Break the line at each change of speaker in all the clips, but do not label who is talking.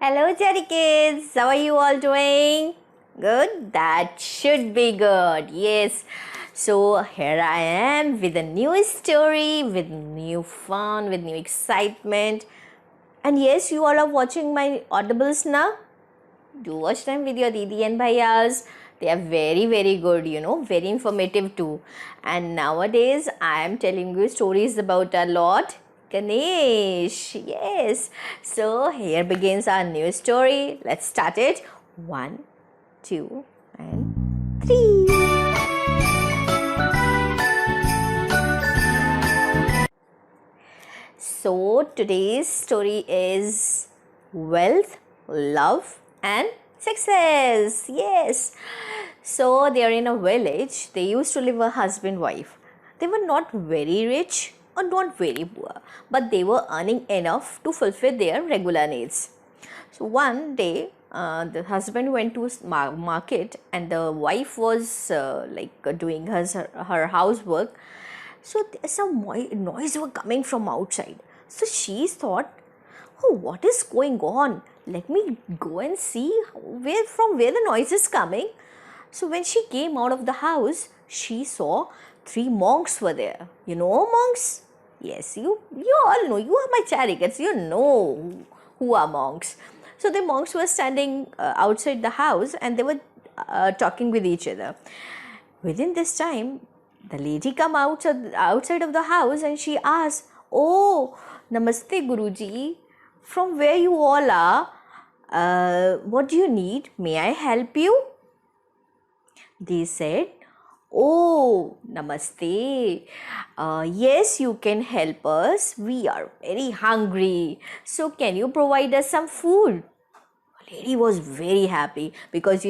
Hello, Cherry Kids. How are you all doing? Good? That should be good. Yes. So, here I am with a new story, with new fun, with new excitement. And yes, you all are watching my audibles now. Do watch them with your Didi and Bhaiyas. They are very, very good, very informative too. And nowadays, I am telling you stories about our Lord Ganesh. Yes. So, here begins our new story. Let's start it. 1, 2, and 3. So, today's story is wealth, love, and success. Yes. So, they are in a village. They used to live a husband wife. They were not very rich or not very poor, but they were earning enough to fulfill their regular needs. So one day, the husband went to market, and the wife was doing her housework. So some noise were coming from outside. So she thought, "Oh, what is going on? Let me go and see where the noise is coming." So when she came out of the house, she saw three monks were there. You know monks? Yes, you all know. You are my chariots. You know who are monks. So the monks were standing outside the house, and they were talking with each other. Within this time, the lady come outside of the house, and she asked, "Oh, Namaste Guruji. From where you all are? What do you need? May I help you?" They said, "Oh, Namaste. Yes, you can help us. We are very hungry. So, can you provide us some food?" Lady was very happy because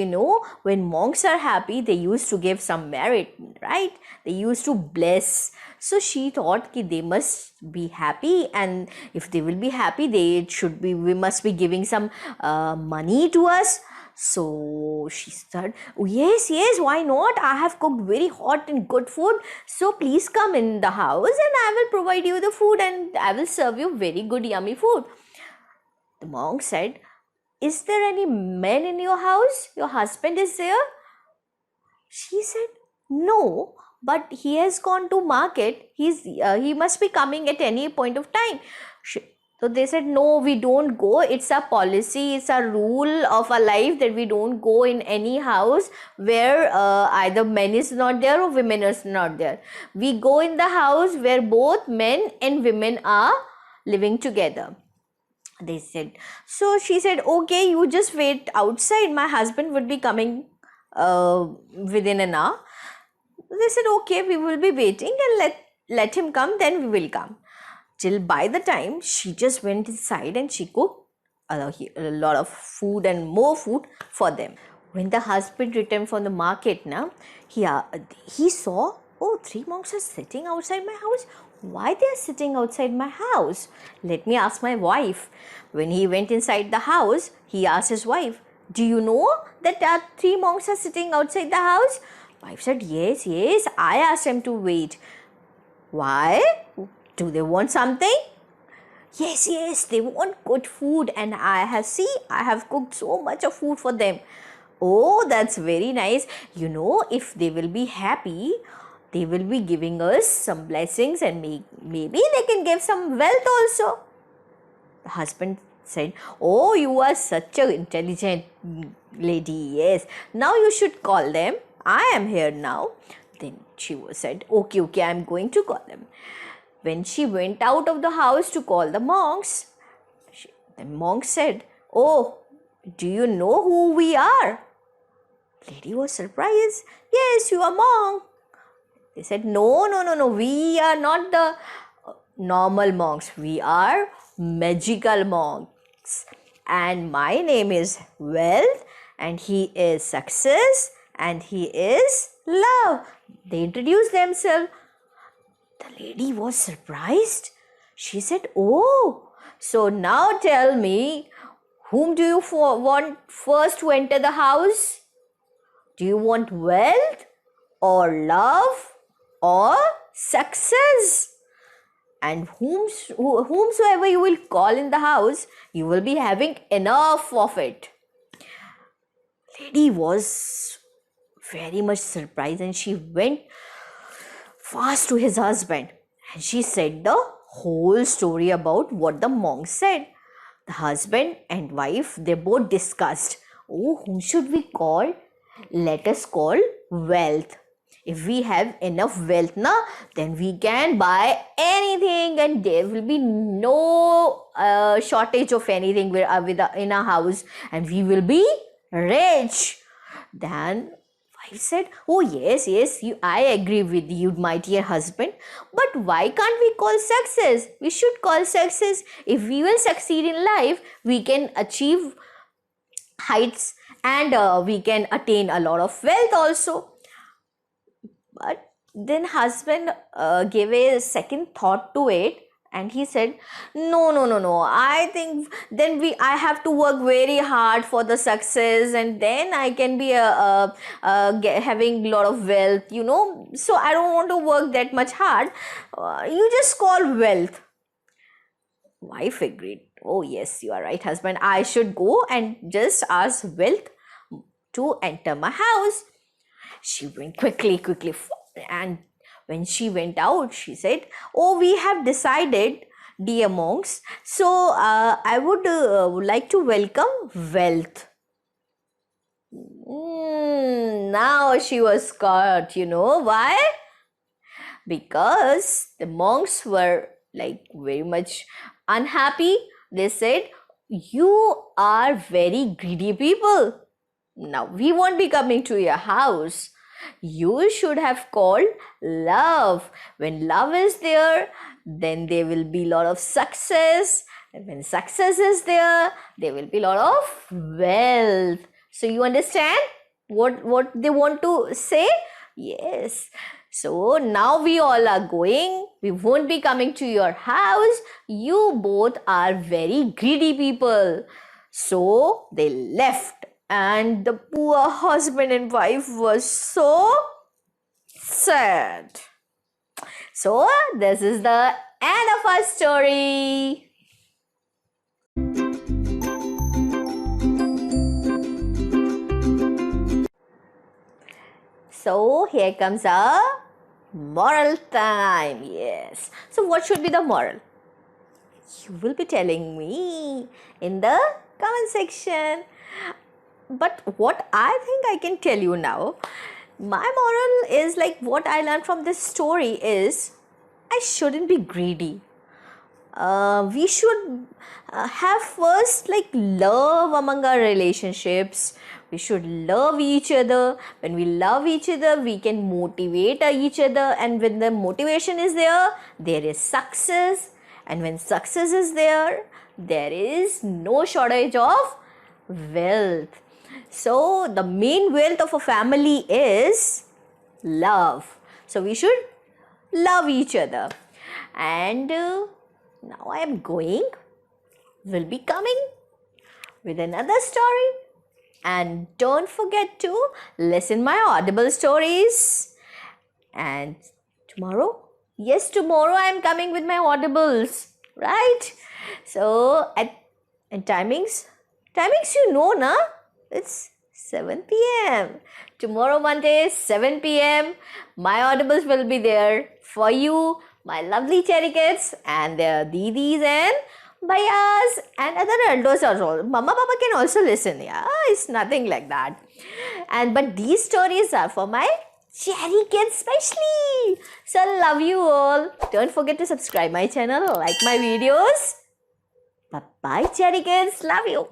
when monks are happy, they used to give some merit, right? They used to bless. So she thought that they must be happy, and if they will be happy, we must be giving some money to us. So she said, "Oh, yes, yes, why not? I have cooked very hot and good food. So please come in the house, and I will provide you the food, and I will serve you very good, yummy food." The monk said, "Is there any man in your house? Your husband is there?" She said, "No, but he has gone to market. He must be coming at any point of time." So they said, "No, we don't go. It's a policy, it's a rule of our life that we don't go in any house where either men is not there or women is not there. We go in the house where both men and women are living together." They said. So she said, "Okay, you just wait outside. My husband would be coming within an hour." They said, "Okay, we will be waiting, and let him come, then we will come." Till by the time she just went inside, and she cooked a lot of food and more food for them. When the husband returned from the market, he saw, "Oh, three monks are sitting outside my house. Why they are sitting outside my house? Let me ask my wife." When he went inside the house, he asked his wife, "Do you know that three monks are sitting outside the house?" Wife said, "Yes, yes, I asked them to wait." "Why? Do they want something?" "Yes, yes, they want good food, and I have cooked so much of food for them." "Oh, that's very nice. If they will be happy, they will be giving us some blessings, and maybe they can give some wealth also." The husband said, "Oh, you are such an intelligent lady. Yes, now you should call them. I am here now." Then she said, "Okay, okay, I am going to call them." When she went out of the house to call the monks, the monk said, "Oh, do you know who we are?" Lady was surprised. "Yes, you are monk." They said, "No, no, no, no. We are not the normal monks. We are magical monks. And my name is Wealth, and he is Success, and he is Love." They introduced themselves. The lady was surprised. She said, "Oh, so now tell me, whom do you want first to enter the house? Do you want wealth or love or success?" and whomsoever you will call in the house, you will be having enough of it. Lady was very much surprised, and she went fast to his husband, and she said the whole story about what the monk said. The husband and wife, they both discussed, oh, whom should we call? Let us call Wealth. If we have enough wealth na, then we can buy anything, and there will be no shortage of anything in our house, and we will be rich. Then wife said, oh yes, I agree with you, my dear husband, but why can't we call success? We should call success. If we will succeed in life, we can achieve heights, and we can attain a lot of wealth also. But then husband gave a second thought to it, and he said, no, I think then I have to work very hard for the success, and then I can be having a lot of wealth, so I don't want to work that much hard. You just call Wealth. Wife agreed. Oh yes, you are right, husband, I should go and just ask Wealth to enter my house. She went quickly, and when she went out, she said, oh, we have decided, dear monks, so I would like to welcome Wealth. Now she was caught. Why? Because the monks were like very much unhappy. They said, you are very greedy people. Now we won't be coming to your house. You should have called Love. When love is there, then there will be a lot of success. And when success is there, there will be a lot of wealth. So you understand what they want to say? Yes. So now we all are going. We won't be coming to your house. You both are very greedy people. So they left. And the poor husband and wife was so sad. So this is the end of our story. So here comes a moral time. Yes. So what should be the moral? You will be telling me in the comment section. But what I think I can tell you now, my moral is like what I learned from this story is I shouldn't be greedy. We should have first like love among our relationships. We should love each other. When we love each other, we can motivate each other. And when the motivation is there, there is success. And when success is there, there is no shortage of wealth. So the main wealth of a family is love. So we should love each other. And now I am going. Will be coming with another story. And don't forget to listen my Audible stories. And tomorrow? Yes, tomorrow I am coming with my Audibles. Right? So at timings na? It's 7 p.m. Tomorrow Monday, 7 p.m. My Audibles will be there for you, my lovely cherry kids, and their didis and bhaias and other elders also. Mama Papa can also listen. Yeah, it's nothing like that. But these stories are for my cherry kids specially. So love you all. Don't forget to subscribe my channel, like my videos. Bye bye cherry kids. Love you.